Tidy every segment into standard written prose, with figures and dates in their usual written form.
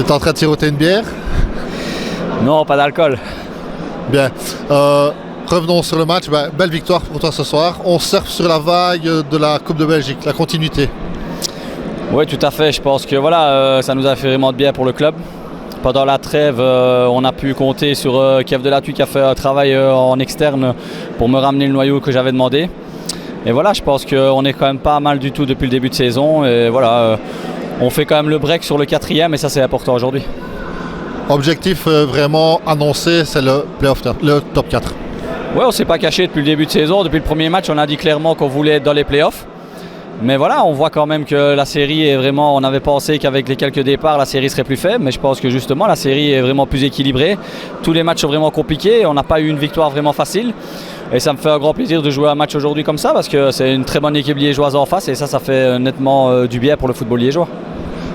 es en train de siroter une bière? Non, pas d'alcool. Bien. Revenons sur le match. Belle victoire pour toi ce soir. On surfe sur la vague de la Coupe de Belgique, la continuité. Oui, tout à fait. Je pense que voilà, ça nous a fait vraiment de bien pour le club. Pendant la trêve, on a pu compter sur Kev Delatue qui a fait un travail en externe pour me ramener le noyau que j'avais demandé. Et voilà, je pense qu'on est quand même pas mal du tout depuis le début de saison. Et voilà, on fait quand même le break sur le 4e et ça c'est important aujourd'hui. Objectif vraiment annoncé, c'est le playoff, le top 4. Oui, on ne s'est pas caché depuis le début de saison. Depuis le premier match, on a dit clairement qu'on voulait être dans les playoffs. Mais voilà, on voit quand même que la série est vraiment... On avait pensé qu'avec les quelques départs, la série serait plus faible. Mais je pense que justement, la série est vraiment plus équilibrée. Tous les matchs sont vraiment compliqués. On n'a pas eu une victoire vraiment facile. Et ça me fait un grand plaisir de jouer un match aujourd'hui comme ça parce que c'est une très bonne équipe liégeoise en face. Et ça fait nettement du bien pour le football liégeois.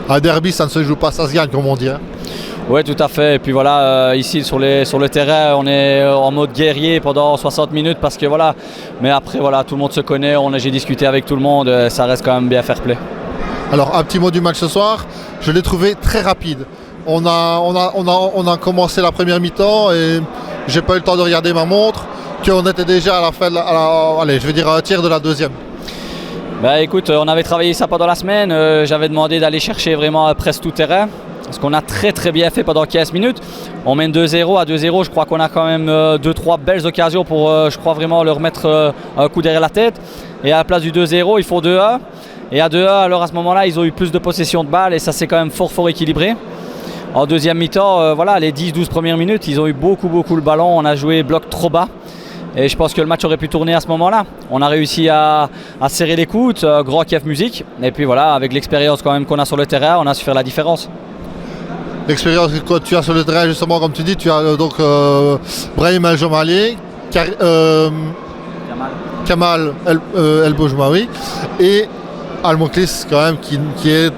Un derby, ça ne se joue pas, ça se gagne, comme on dit. Oui, tout à fait. Et puis voilà, ici sur le terrain, on est en mode guerrier pendant 60 minutes parce que voilà. Mais après, voilà, tout le monde se connaît. J'ai discuté avec tout le monde. Ça reste quand même bien fair play. Alors, un petit mot du match ce soir. Je l'ai trouvé très rapide. On a commencé la première mi-temps et j'ai pas eu le temps de regarder ma montre. Qu'on était déjà à la fin, à un tiers de la deuxième. Écoute, on avait travaillé ça pendant la semaine. J'avais demandé d'aller chercher vraiment presque tout terrain. Ce qu'on a très très bien fait pendant 15 minutes. On mène 2-0. À 2-0, je crois qu'on a quand même 2-3 belles occasions pour, je crois, vraiment leur mettre un coup derrière la tête. Et à la place du 2-0, ils font 2-1. Et à 2-1, alors à ce moment-là, ils ont eu plus de possession de balles et ça s'est quand même fort équilibré. En deuxième mi-temps, voilà, les 10-12 premières minutes, ils ont eu beaucoup le ballon. On a joué bloc trop bas. Et je pense que le match aurait pu tourner à ce moment-là. On a réussi à serrer les coudes, grand Kiev musique. Et puis voilà, avec l'expérience quand même qu'on a sur le terrain, on a su faire la différence. L'expérience que tu as sur le terrain, justement, comme tu dis, tu as donc Brahim El-Jomali, Kamal El-Bojmaoui et Al-Moklis quand même qui est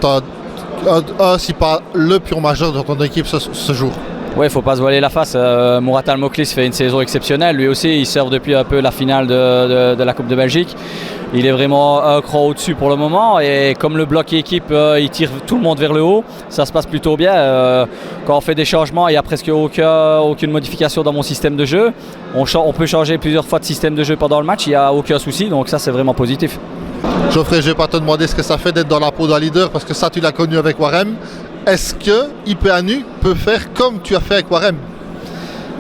si pas le pur majeur de ton équipe ce jour. Oui, il ne faut pas se voiler la face. Mourad Al-Moklis fait une saison exceptionnelle. Lui aussi, il sert depuis un peu la finale de la Coupe de Belgique. Il est vraiment un cran au-dessus pour le moment. Et comme le bloc équipe, il tire tout le monde vers le haut, ça se passe plutôt bien. Quand on fait des changements, il n'y a presque aucune modification dans mon système de jeu. On peut changer plusieurs fois de système de jeu pendant le match, il n'y a aucun souci. Donc ça, c'est vraiment positif. Geoffrey, je ne vais pas te demander ce que ça fait d'être dans la peau d'un leader parce que ça, tu l'as connu avec Warem. Est-ce que IPANU peut faire comme tu as fait avec Warem?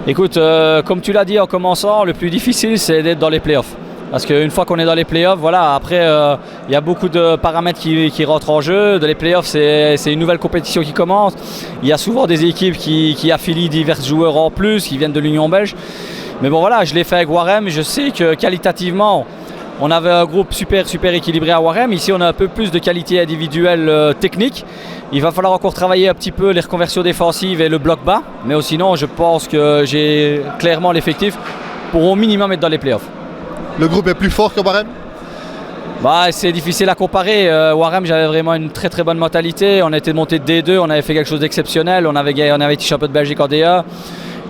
Écoute, comme tu l'as dit en commençant, le plus difficile c'est d'être dans les playoffs. Parce qu'une fois qu'on est dans les playoffs, voilà, après il y a beaucoup de paramètres qui rentrent en jeu. Dans les playoffs, c'est une nouvelle compétition qui commence. Il y a souvent des équipes qui affilient divers joueurs en plus, qui viennent de l'Union belge. Mais bon voilà, je l'ai fait avec Warem. Je sais que qualitativement, on avait un groupe super équilibré à Warem. Ici, on a un peu plus de qualité individuelle technique. Il va falloir encore travailler un petit peu les reconversions défensives et le bloc bas. Mais sinon, je pense que j'ai clairement l'effectif pour au minimum être dans les playoffs. Le groupe est plus fort que Warem? C'est difficile à comparer. Warem, j'avais vraiment une très bonne mentalité. On était monté de D2, on avait fait quelque chose d'exceptionnel. On avait été champion de Belgique en D1.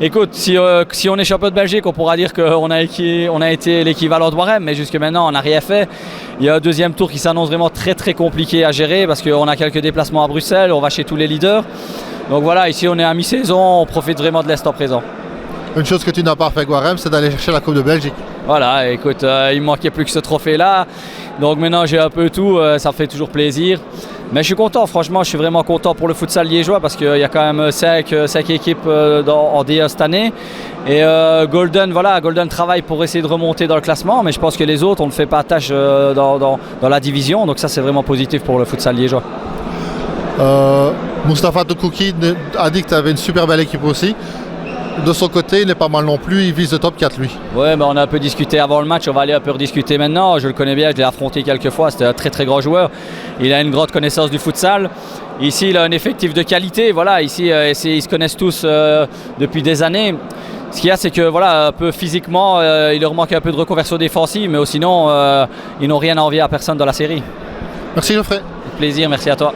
Écoute, si on est champion de Belgique, on pourra dire qu'on a été l'équivalent de Warem, mais jusque maintenant, on n'a rien fait. Il y a un deuxième tour qui s'annonce vraiment très compliqué à gérer parce qu'on a quelques déplacements à Bruxelles, on va chez tous les leaders. Donc voilà, ici on est à mi-saison, on profite vraiment de l'instant présent. Une chose que tu n'as pas fait avec Warem, c'est d'aller chercher la Coupe de Belgique. Voilà, écoute, il ne manquait plus que ce trophée-là. Donc maintenant j'ai un peu tout, ça me fait toujours plaisir. Mais je suis content, franchement, je suis vraiment content pour le futsal liégeois parce qu'il y a quand même 5 équipes en D1 cette année. Et Golden travaille pour essayer de remonter dans le classement, mais je pense que les autres, on ne fait pas tâche dans la division. Donc ça, c'est vraiment positif pour le futsal liégeois. Moustapha Toukouki a dit que tu avais une super belle équipe aussi. De son côté, il est pas mal non plus, il vise le top 4 lui. Oui, on a un peu discuté avant le match, on va aller un peu rediscuter maintenant. Je le connais bien, je l'ai affronté quelques fois, c'était un très grand joueur. Il a une grande connaissance du futsal. Ici, il a un effectif de qualité. Voilà, ici, ils se connaissent tous depuis des années. Ce qu'il y a, c'est que voilà, un peu physiquement, il leur manque un peu de reconversion défensive, mais sinon, ils n'ont rien à envier à personne dans la série. Merci Geoffrey. Avec plaisir, merci à toi.